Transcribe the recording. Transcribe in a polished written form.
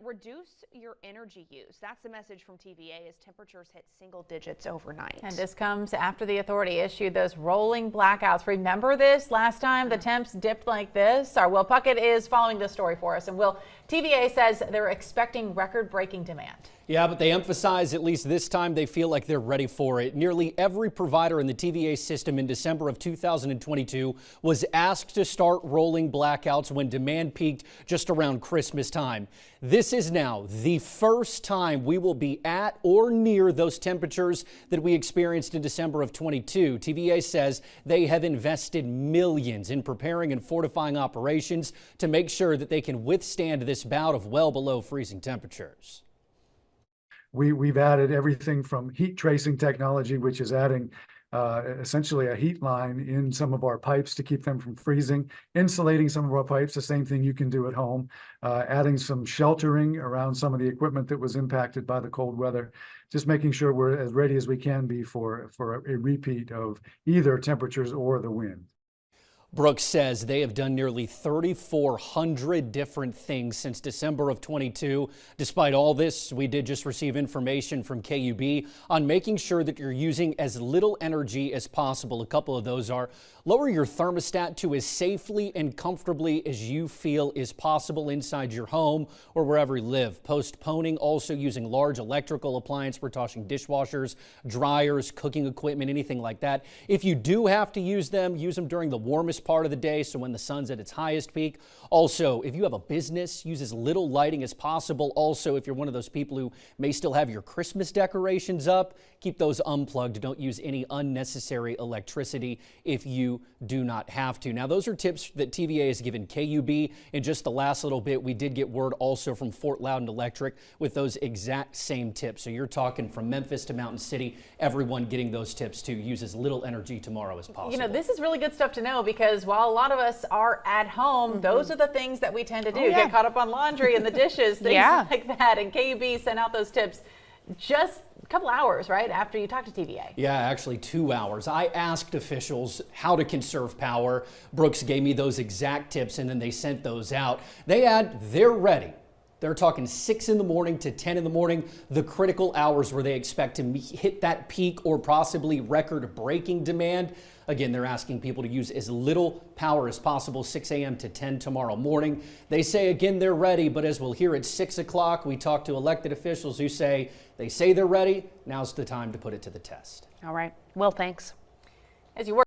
reduce your energy use. That's the message from TVA as temperatures hit single digits overnight. And this comes after the authority issued those rolling blackouts. Remember this last time the temps dipped like this? Our Will Puckett is following this story for us. And Will, TVA says they're expecting record-breaking demand. Yeah, but they emphasize at least this time they feel like they're ready for it. Nearly every provider in the TVA system in December of 2022 was asked to start rolling blackouts when demand peaked just around Christmas time. This is now the first time we will be at or near those temperatures that we experienced in December of 22. TVA says they have invested millions in preparing and fortifying operations to make sure that they can withstand this bout of well below freezing temperatures. We've added everything from heat tracing technology, which is adding essentially a heat line in some of our pipes to keep them from freezing, insulating some of our pipes, the same thing you can do at home, adding some sheltering around some of the equipment that was impacted by the cold weather, just making sure we're as ready as we can be for a repeat of either temperatures or the wind. Brooks says they have done nearly 3,400 different things since December of 22. Despite all this, we did just receive information from KUB on making sure that you're using as little energy as possible. A couple of those are lower your thermostat to as safely and comfortably as you feel is possible inside your home or wherever you live. Postponing also using large electrical appliances. We're talking dishwashers, dryers, cooking equipment, anything like that. If you do have to use them during the warmest part of the day, so when the sun's at its highest peak. Also, if you have a business, use as little lighting as possible. Also, if you're one of those people who may still have your Christmas decorations up, keep those unplugged. Don't use any unnecessary electricity if you do not have to. Now, those are tips that TVA has given KUB. In just the last little bit, we did get word also from Fort Loudoun Electric with those exact same tips. So you're talking from Memphis to Mountain City, everyone getting those tips to use as little energy tomorrow as possible. You know, this is really good stuff to know because while a lot of us are at home, those are the things that we tend to do. Get caught up on laundry and the dishes, things like that. And KUB sent out those tips just a couple hours, right, after you talked to TVA. Yeah, actually 2 hours. I asked officials how to conserve power. Brooks gave me those exact tips, and then they sent those out. They add, they're ready. They're talking 6 in the morning to 10 in the morning, the critical hours where they expect to hit that peak or possibly record-breaking demand. Again, they're asking people to use as little power as possible, 6 a.m. to 10 tomorrow morning. They say, again, they're ready, but as we'll hear at 6 o'clock, we talk to elected officials who say they're ready. Now's the time to put it to the test. All right. Well, thanks. As you work